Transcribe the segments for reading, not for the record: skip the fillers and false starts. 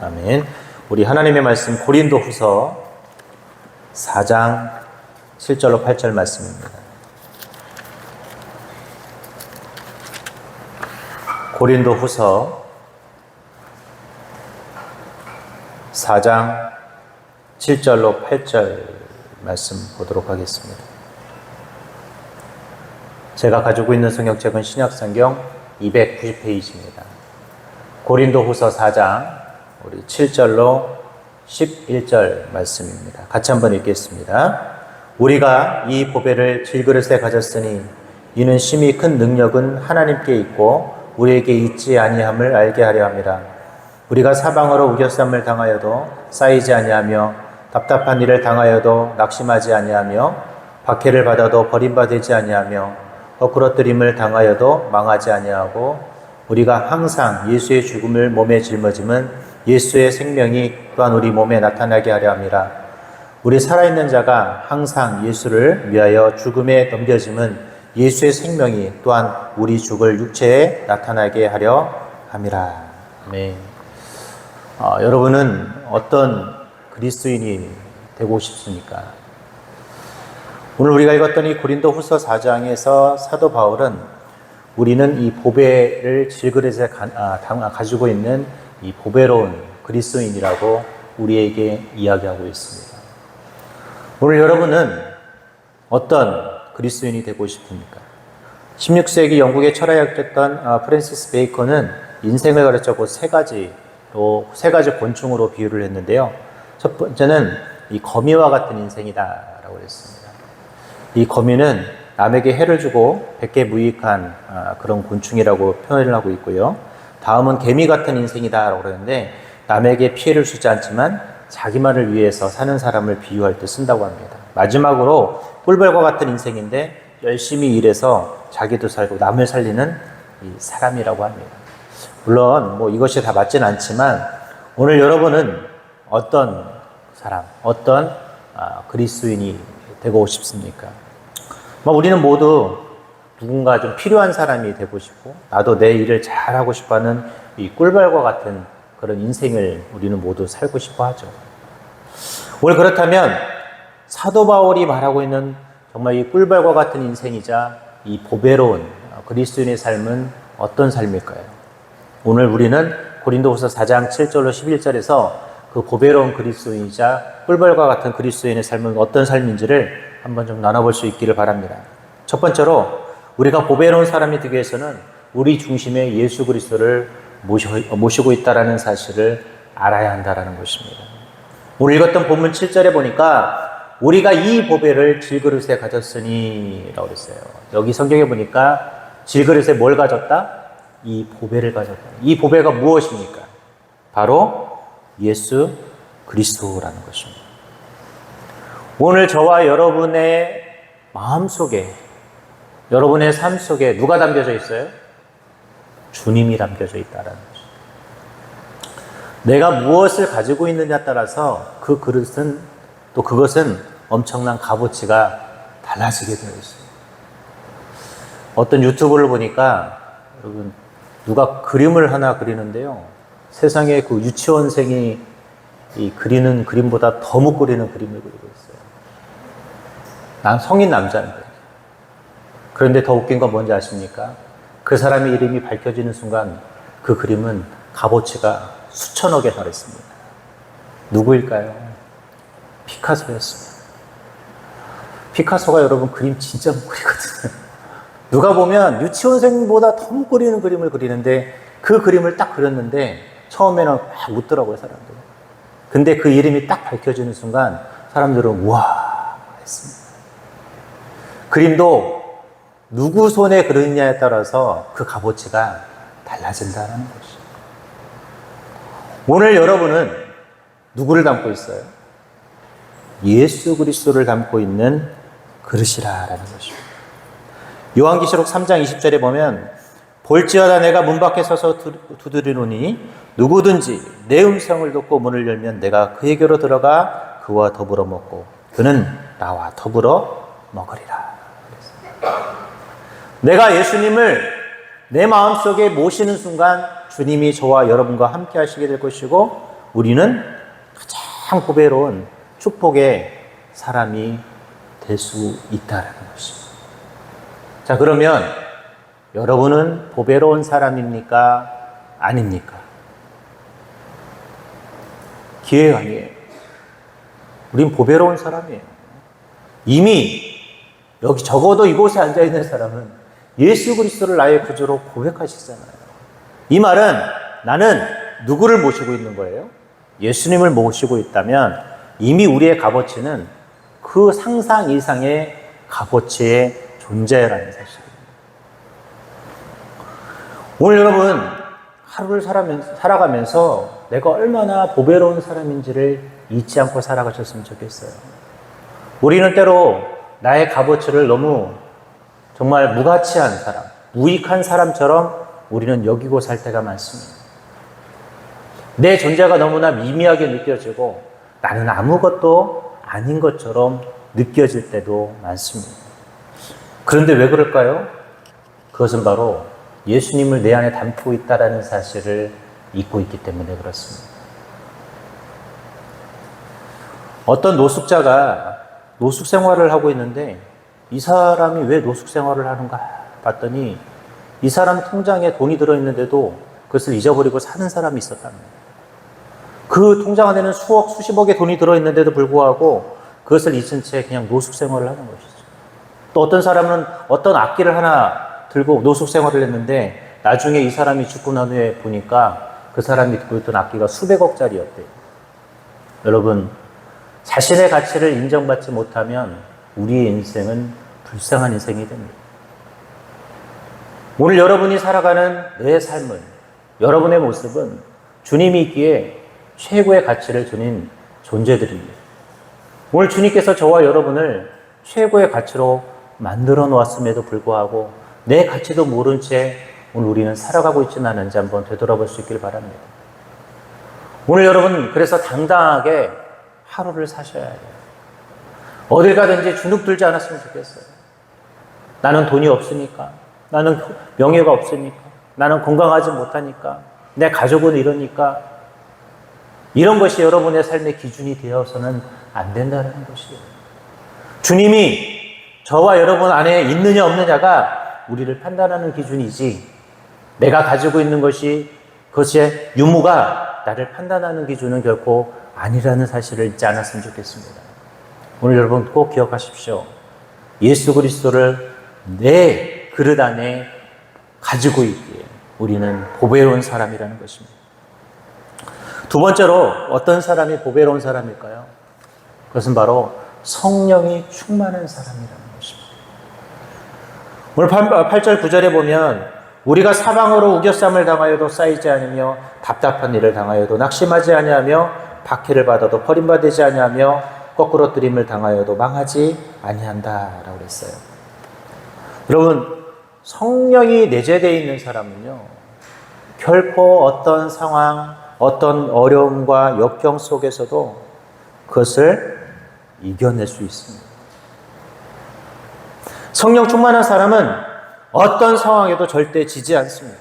아멘. 우리 하나님의 말씀 고린도후서 4장 7절로 8절 말씀입니다. 고린도후서 4장 7절로 8절 말씀 보도록 하겠습니다. 제가 가지고 있는 성경책은 신약성경 290페이지입니다. 고린도후서 4장 우리 7절로 11절 말씀입니다. 같이 한번 읽겠습니다. 우리가 이 보배를 질그릇에 가졌으니 이는 심히 큰 능력은 하나님께 있고 우리에게 있지 아니함을 알게 하려 함이라. 우리가 사방으로 우겨쌈을 당하여도 쌓이지 아니하며 답답한 일을 당하여도 낙심하지 아니하며 박해를 받아도 버림받지 아니하며 헛구러뜨림을 당하여도 망하지 아니하고 우리가 항상 예수의 죽음을 몸에 짊어짐은 예수의 생명이 또한 우리 몸에 나타나게 하려 함이라. 우리 살아있는 자가 항상 예수를 위하여 죽음에 넘겨짐은 예수의 생명이 또한 우리 죽을 육체에 나타나게 하려 함이라. 아멘. 여러분은 어떤 그리스도인이 되고 싶습니까? 오늘 우리가 읽었던 이 고린도후서 4장에서 사도 바울은 우리는 이 보배를 질그릇에 가지고 있는 이 보배로운 그리스도인이라고 우리에게 이야기하고 있습니다. 오늘 여러분은 어떤 그리스도인이 되고 싶습니까? 16세기 영국의 철학자였던 프랜시스 베이컨은 인생을 가르쳤고 세 가지 곤충으로 비유를 했는데요. 첫 번째는 이 거미와 같은 인생이다라고 했습니다. 이 거미는 남에게 해를 주고 백개 무익한 그런 곤충이라고 표현을 하고 있고요. 다음은 개미 같은 인생이다라고 그러는데 남에게 피해를 주지 않지만 자기만을 위해서 사는 사람을 비유할 때 쓴다고 합니다. 마지막으로 꿀벌과 같은 인생인데 열심히 일해서 자기도 살고 남을 살리는 이 사람이라고 합니다. 물론 이것이 다 맞진 않지만 오늘 여러분은 어떤 사람, 어떤 그리스도인이 되고 싶습니까? 우리는 모두 누군가 좀 필요한 사람이 되고 싶고 나도 내 일을 잘하고 싶어하는 이 꿀벌과 같은 그런 인생을 우리는 모두 살고 싶어 하죠. 오늘 그렇다면 사도 바울이 말하고 있는 정말 이 꿀벌과 같은 인생이자 이 보배로운 그리스도인의 삶은 어떤 삶일까요? 오늘 우리는 고린도후서 4장 7절로 11절에서 그 보배로운 그리스도인이자 꿀벌과 같은 그리스도인의 삶은 어떤 삶인지를 한번 좀 나눠볼 수 있기를 바랍니다. 첫 번째로 우리가 보배로운 사람이 되기 위해서는 우리 중심에 예수 그리스도를 모시고 있다는 사실을 알아야 한다는 것입니다. 오늘 읽었던 본문 7절에 보니까 우리가 이 보배를 질그릇에 가졌으니 라고 했어요. 여기 성경에 보니까 질그릇에 뭘 가졌다? 이 보배를 가졌다. 이 보배가 무엇입니까? 바로 예수 그리스도라는 것입니다. 오늘 저와 여러분의 마음속에 여러분의 삶 속에 누가 담겨져 있어요? 주님이 담겨져 있다는 것입니다. 내가 무엇을 가지고 있느냐에 따라서 그 그릇은 또 그것은 엄청난 값어치가 달라지게 되어 있어요. 어떤 유튜브를 보니까 여러분 누가 그림을 하나 그리는데요. 세상에 그 유치원생이 이 그리는 그림보다 더 못 그리는 그림을 그리고 있어요. 난 성인 남자인데. 그런데 더 웃긴 건 뭔지 아십니까? 그 사람의 이름이 밝혀지는 순간 그 그림은 값어치가 수천억에 달했습니다. 누구일까요? 피카소였습니다. 피카소가 여러분 그림 진짜 못 그리거든요. 누가 보면 유치원생보다 더 못 그리는 그림을 그리는데 그 그림을 딱 그렸는데 처음에는 막 웃더라고요, 사람들. 근데 그 이름이 딱 밝혀지는 순간 사람들은 우와 했습니다. 그림도 누구 손에 그리느냐에 따라서 그 값어치가 달라진다는 것이죠. 오늘 여러분은 누구를 담고 있어요? 예수 그리스도를 담고 있는 그릇이라는 것입니다. 요한계시록 3장 20절에 보면 볼지어다 내가 문 밖에 서서 두드리노니 누구든지 내 음성을 듣고 문을 열면 내가 그에게로 들어가 그와 더불어 먹고 그는 나와 더불어 먹으리라. 내가 예수님을 내 마음속에 모시는 순간 주님이 저와 여러분과 함께 하시게 될 것이고 우리는 가장 보배로운 축복의 사람이 될 수 있다라는 것입니다. 자, 그러면 여러분은 보배로운 사람입니까? 아닙니까? 기회가 아니에요. 우린 보배로운 사람이에요. 이미 여기 적어도 이곳에 앉아있는 사람은 예수 그리스도를 나의 구주로 고백하시잖아요. 이 말은 나는 누구를 모시고 있는 거예요? 예수님을 모시고 있다면 이미 우리의 값어치는 그 상상 이상의 값어치의 존재라는 사실입니다. 오늘 여러분 하루를 살아가면서 내가 얼마나 보배로운 사람인지를 잊지 않고 살아가셨으면 좋겠어요. 우리는 때로 나의 값어치를 너무 정말 무가치한 사람, 무익한 사람처럼 우리는 여기고 살 때가 많습니다. 내 존재가 너무나 미미하게 느껴지고 나는 아무것도 아닌 것처럼 느껴질 때도 많습니다. 그런데 왜 그럴까요? 그것은 바로 예수님을 내 안에 담고 있다는 사실을 잊고 있기 때문에 그렇습니다. 어떤 노숙자가 노숙 생활을 하고 있는데 이 사람이 왜 노숙 생활을 하는가 봤더니 이 사람 통장에 돈이 들어있는데도 그것을 잊어버리고 사는 사람이 있었답니다. 그 통장 안에는 수억, 수십억의 돈이 들어있는데도 불구하고 그것을 잊은 채 그냥 노숙 생활을 하는 것이죠. 또 어떤 사람은 어떤 악기를 하나 들고 노숙 생활을 했는데 나중에 이 사람이 죽고 난 후에 보니까 그 사람이 들고 있던 악기가 수백억짜리였대요. 여러분, 자신의 가치를 인정받지 못하면 우리의 인생은 불쌍한 인생이 됩니다. 오늘 여러분이 살아가는 내 삶은, 여러분의 모습은 주님이 있기에 최고의 가치를 지닌 존재들입니다. 오늘 주님께서 저와 여러분을 최고의 가치로 만들어 놓았음에도 불구하고 내 가치도 모른 채 오늘 우리는 살아가고 있지는 않은지 한번 되돌아볼 수 있길 바랍니다. 오늘 여러분 그래서 당당하게 하루를 사셔야 해요. 어딜 가든지 주눅 들지 않았으면 좋겠어요. 나는 돈이 없으니까, 나는 명예가 없으니까, 나는 건강하지 못하니까, 내 가족은 이러니까, 이런 것이 여러분의 삶의 기준이 되어서는 안 된다는 것이에요. 주님이 저와 여러분 안에 있느냐 없느냐가 우리를 판단하는 기준이지, 내가 가지고 있는 것이 그것의 유무가 나를 판단하는 기준은 결코 아니라는 사실을 잊지 않았으면 좋겠습니다. 오늘 여러분 꼭 기억하십시오. 예수 그리스도를 내 그릇 안에 가지고 있기에 우리는 보배로운 사람이라는 것입니다. 두 번째로 어떤 사람이 보배로운 사람일까요? 그것은 바로 성령이 충만한 사람이라는 것입니다. 오늘 8절 9절에 보면 우리가 사방으로 우겨쌈을 당하여도 쌓이지 않으며 답답한 일을 당하여도 낙심하지 아니하며 박해를 받아도 버림받지 아니하며 거꾸로 뜨림을 당하여도 망하지 아니한다라고 그랬어요. 여러분, 성령이 내재되어 있는 사람은요, 결코 어떤 상황, 어떤 어려움과 역경 속에서도 그것을 이겨낼 수 있습니다. 성령 충만한 사람은 어떤 상황에도 절대 지지 않습니다.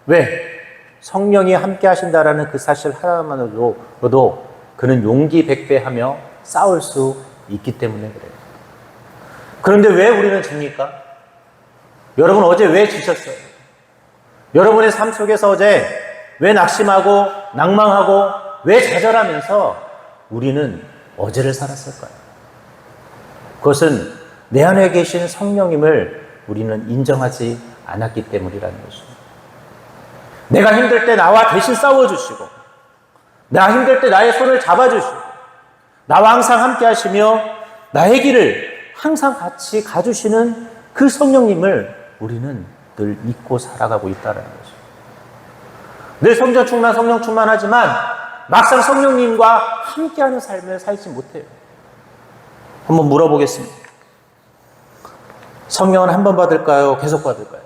왜? 성령이 함께 하신다라는 그 사실 하나만으로도 그는 용기 백배하며 싸울 수 있기 때문에 그래요. 그런데 왜 우리는 집니까? 여러분 어제 왜 지셨어요? 여러분의 삶 속에서 어제 왜 낙심하고 낭망하고 왜 좌절하면서 우리는 어제를 살았을까요? 그것은 내 안에 계신 성령님을 우리는 인정하지 않았기 때문이라는 것입니다. 내가 힘들 때 나와 대신 싸워주시고, 나 힘들 때 나의 손을 잡아주시고, 나와 항상 함께 하시며 나의 길을 항상 같이 가주시는 그 성령님을 우리는 늘 잊고 살아가고 있다는 것입니다. 늘 성령 충만하지만 막상 성령님과 함께하는 삶을 살지 못해요. 한번 물어보겠습니다. 성령은 한 번 받을까요? 계속 받을까요?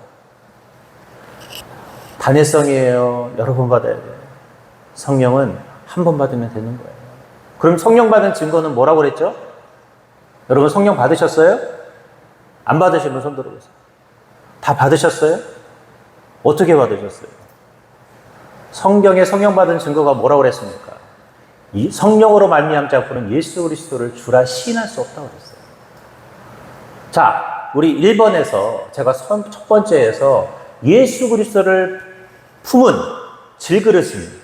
단회성이에요. 여러 번 받아야 돼요. 성령은 한 번 받으면 되는 거예요. 그럼 성령 받은 증거는 뭐라고 그랬죠? 여러분 성령 받으셨어요? 안 받으시면 손 들어보세요. 다 받으셨어요? 어떻게 받으셨어요? 성경에 성령 받은 증거가 뭐라고 그랬습니까? 이 성령으로 말미암지 않고는 예수 그리스도를 주라 시인할 수 없다고 그랬어요. 자, 우리 1번에서 제가 첫 번째에서 예수 그리스도를 품은 질그릇은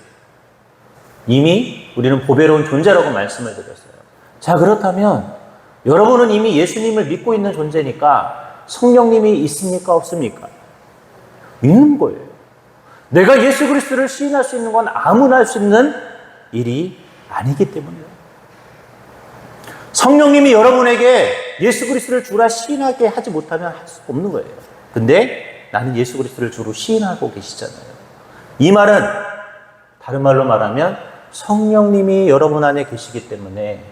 이미 우리는 보배로운 존재라고 말씀을 드렸어요. 자, 그렇다면 여러분은 이미 예수님을 믿고 있는 존재니까 성령님이 있습니까? 없습니까? 있는 거예요. 내가 예수 그리스도를 시인할 수 있는 건 아무나 할 수 있는 일이 아니기 때문이에요. 성령님이 여러분에게 예수 그리스도를 주라 시인하게 하지 못하면 할 수 없는 거예요. 근데 나는 예수 그리스도를 주로 시인하고 계시잖아요. 이 말은 다른 말로 말하면 성령님이 여러분 안에 계시기 때문에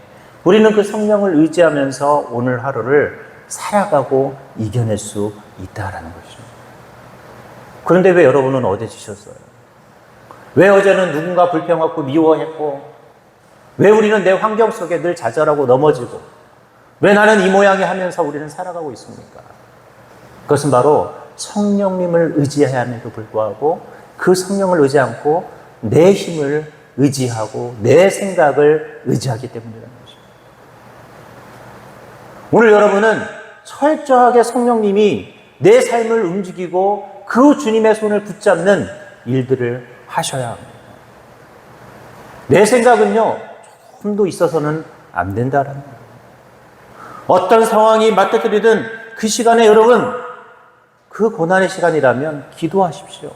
우리는 그 성령을 의지하면서 오늘 하루를 살아가고 이겨낼 수 있다라는 것입니다. 그런데 왜 여러분은 어디지셨어요? 왜 어제는 누군가 불평하고 미워했고, 왜 우리는 내 환경 속에 늘 좌절하고 넘어지고, 왜 나는 이 모양이 하면서 우리는 살아가고 있습니까? 그것은 바로 성령님을 의지해야 함에도 불구하고 그 성령을 의지 않고 내 힘을 의지하고 내 생각을 의지하기 때문이라는 것입니다. 오늘 여러분은 철저하게 성령님이 내 삶을 움직이고 그 주님의 손을 붙잡는 일들을 하셔야 합니다. 내 생각은요, 조금도 있어서는 안 된다라는 거예요. 어떤 상황이 맞닥뜨리든 그 시간에 여러분, 그 고난의 시간이라면 기도하십시오.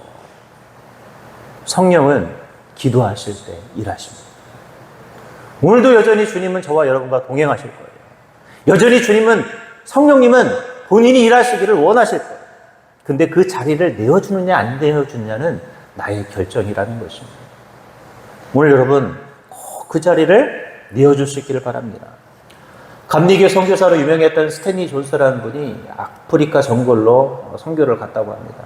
성령은 기도하실 때 일하십니다. 오늘도 여전히 주님은 저와 여러분과 동행하실 거예요. 여전히 주님은, 성령님은 본인이 일하시기를 원하실 거예요. 근데 그 자리를 내어주느냐 안 내어주느냐는 나의 결정이라는 것입니다. 오늘 여러분 꼭 그 자리를 내어줄 수 있기를 바랍니다. 감리교 선교사로 유명했던 스탠리 존스라는 분이 아프리카 정글로 선교를 갔다고 합니다.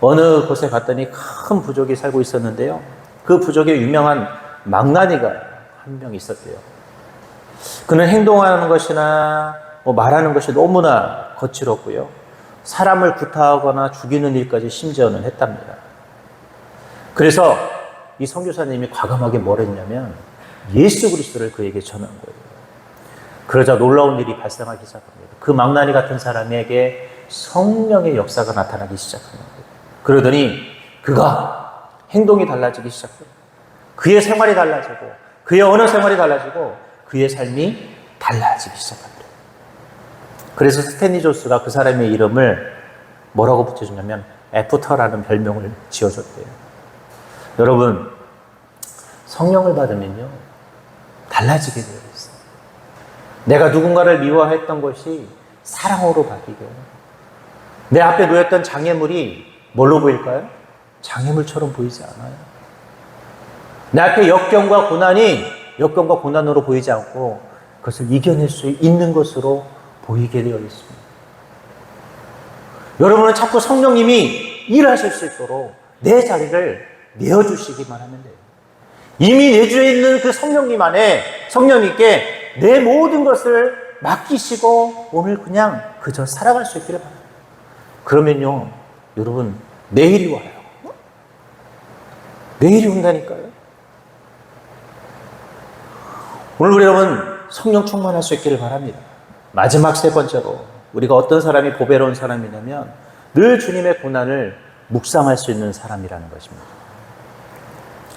어느 곳에 갔더니 큰 부족이 살고 있었는데요. 그 부족에 유명한 망나니가 한 명 있었대요. 그는 행동하는 것이나 말하는 것이 너무나 거칠었고요. 사람을 구타하거나 죽이는 일까지 심지어는 했답니다. 그래서 이 선교사님이 과감하게 뭘 했냐면 예수 그리스도를 그에게 전한 거예요. 그러자 놀라운 일이 발생하기 시작합니다. 그 망나니 같은 사람에게 성령의 역사가 나타나기 시작합니다. 그러더니 그가 행동이 달라지기 시작합니다. 그의 생활이 달라지고 그의 언어 생활이 달라지고 그의 삶이 달라지기 시작합니다. 그래서 스탠리 존스가 그 사람의 이름을 뭐라고 붙여주냐면 애프터라는 별명을 지어줬대요. 여러분, 성령을 받으면요 달라지게 되어 있어요. 내가 누군가를 미워했던 것이 사랑으로 바뀌고, 내 앞에 놓였던 장애물이 뭘로 보일까요? 장애물처럼 보이지 않아요. 내 앞에 역경과 고난이 역경과 고난으로 보이지 않고 그것을 이겨낼 수 있는 것으로 보이게 되어 있습니다. 여러분은 자꾸 성령님이 일하실 수 있도록 내 자리를 내어주시기만 하면 돼요. 이미 내주에 있는 그 성령님 안에 성령님께 내 모든 것을 맡기시고 오늘 그냥 그저 살아갈 수 있기를 바랍니다. 그러면요, 여러분, 내일이 와요. 내일이 온다니까요. 오늘 우리 여러분 성령 충만할 수 있기를 바랍니다. 마지막 세 번째로 우리가 어떤 사람이 보배로운 사람이냐면 늘 주님의 고난을 묵상할 수 있는 사람이라는 것입니다.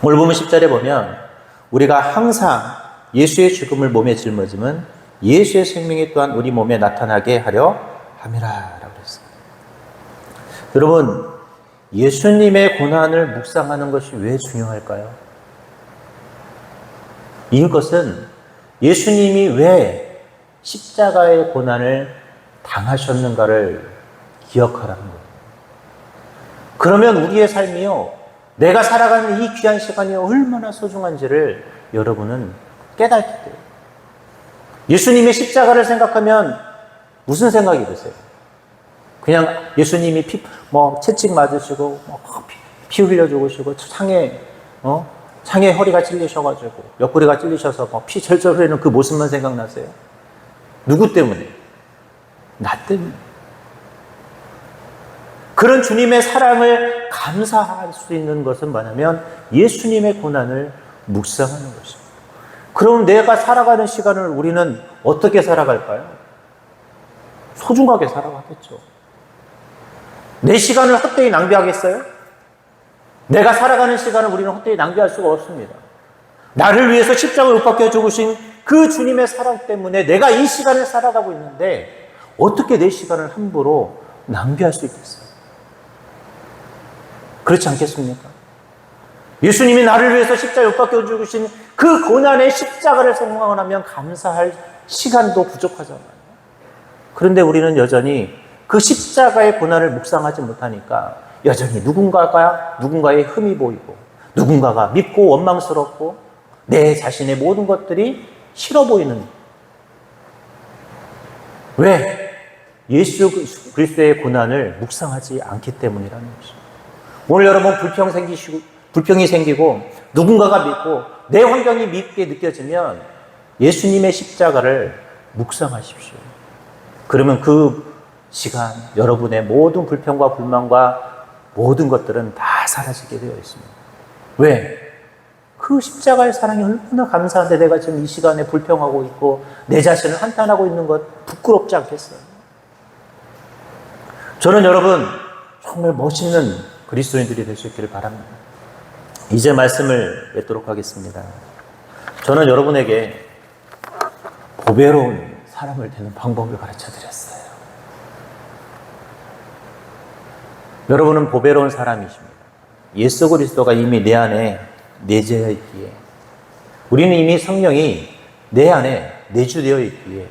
오늘 보면 10절에 보면 우리가 항상 예수의 죽음을 몸에 짊어짐은 예수의 생명이 또한 우리 몸에 나타나게 하려 함이라 라고 했어요. 여러분, 예수님의 고난을 묵상하는 것이 왜 중요할까요? 이것은 예수님이 왜 십자가의 고난을 당하셨는가를 기억하라는 거예요. 그러면 우리의 삶이요, 내가 살아가는 이 귀한 시간이 얼마나 소중한지를 여러분은 깨닫게 돼요. 예수님의 십자가를 생각하면 무슨 생각이 드세요? 그냥 예수님이 채찍 맞으시고 피 흘려 죽으시고 창에 허리가 찔리셔가지고 옆구리가 찔리셔서 피 철철 흐르는 그 모습만 생각나세요? 누구 때문에? 나 때문에. 그런 주님의 사랑을 감사할 수 있는 것은 뭐냐면 예수님의 고난을 묵상하는 것입니다. 그럼 내가 살아가는 시간을 우리는 어떻게 살아갈까요? 소중하게 살아가겠죠. 내 시간을 헛되이 낭비하겠어요? 내가 살아가는 시간을 우리는 헛되이 낭비할 수가 없습니다. 나를 위해서 십자가를 못 박혀 죽으신 그 주님의 사랑 때문에 내가 이 시간을 살아가고 있는데 어떻게 내 시간을 함부로 낭비할 수 있겠어요? 그렇지 않겠습니까? 예수님이 나를 위해서 십자가에 못 박혀 죽으신 그 고난의 십자가를 생각하면 감사할 시간도 부족하잖아요. 그런데 우리는 여전히 그 십자가의 고난을 묵상하지 못하니까 여전히 누군가의 흠이 보이고 누군가가 밉고 원망스럽고 내 자신의 모든 것들이 싫어 보이는, 왜? 예수 그리스도의 고난을 묵상하지 않기 때문이라는 것입니다. 오늘 여러분 불평이 생기고 누군가가 밉고 내 환경이 밉게 느껴지면 예수님의 십자가를 묵상하십시오. 그러면 그 시간 여러분의 모든 불평과 불만과 모든 것들은 다 사라지게 되어 있습니다. 왜? 그 십자가의 사랑이 얼마나 감사한데 내가 지금 이 시간에 불평하고 있고 내 자신을 한탄하고 있는 것 부끄럽지 않겠어요? 저는 여러분 정말 멋있는 그리스도인들이 될 수 있기를 바랍니다. 이제 말씀을 맺도록 하겠습니다. 저는 여러분에게 보배로운 사람을 되는 방법을 가르쳐 드렸어요. 여러분은 보배로운 사람이십니다. 예수 그리스도가 이미 내 안에 내재되어 있기에, 우리는 이미 성령이 내 안에 내주되어 있기에,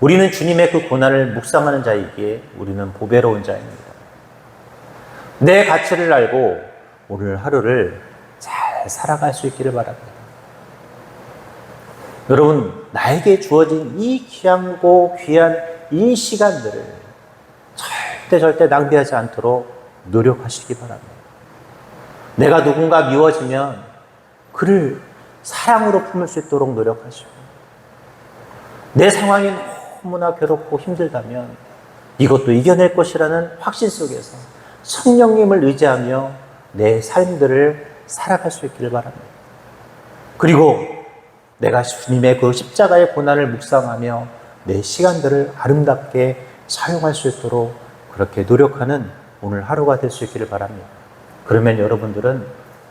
우리는 주님의 그 고난을 묵상하는 자이기에 우리는 보배로운 자입니다. 내 가치를 알고 오늘 하루를 잘 살아갈 수 있기를 바랍니다. 여러분, 나에게 주어진 이 귀하고 귀한 이 시간들을 절대 낭비하지 않도록 노력하시기 바랍니다. 내가 누군가 미워지면 그를 사랑으로 품을 수 있도록 노력하시고, 내 상황이 너무나 괴롭고 힘들다면 이것도 이겨낼 것이라는 확신 속에서 성령님을 의지하며 내 삶들을 살아갈 수 있기를 바랍니다. 그리고 내가 주님의 그 십자가의 고난을 묵상하며 내 시간들을 아름답게 사용할 수 있도록 그렇게 노력하는 오늘 하루가 될 수 있기를 바랍니다. 그러면 여러분들은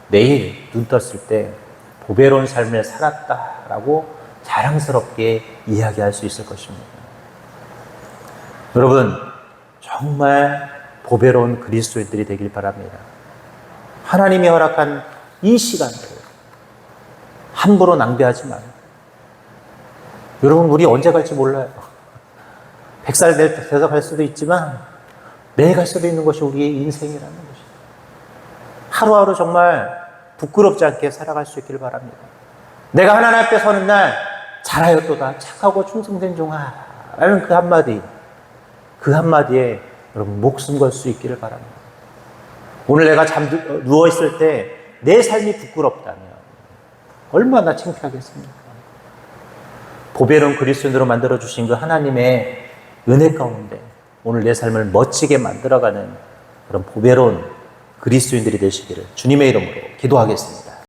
내일 눈 떴을 때 보배로운 삶을 살았다라고 자랑스럽게 이야기할 수 있을 것입니다. 여러분, 정말 보배로운 그리스도인들이 되길 바랍니다. 하나님이 허락한 이 시간들을 함부로 낭비하지 마요. 여러분, 우리 언제 갈지 몰라요. 100살 돼서 갈 수도 있지만 내일 갈 수도 있는 것이 우리의 인생이라는 것입니다. 하루하루 정말 부끄럽지 않게 살아갈 수 있기를 바랍니다. 내가 하나님 앞에 서는 날 잘하였도다 착하고 충성된 종아 라는 그 한마디에 여러분 목숨 걸 수 있기를 바랍니다. 오늘 내가 누워있을 때 내 삶이 부끄럽다면 얼마나 창피하겠습니까? 보배로운 그리스도인으로 만들어주신 그 하나님의 은혜 가운데 오늘 내 삶을 멋지게 만들어가는 그런 보배로운 그리스도인들이 되시기를 주님의 이름으로 기도하겠습니다.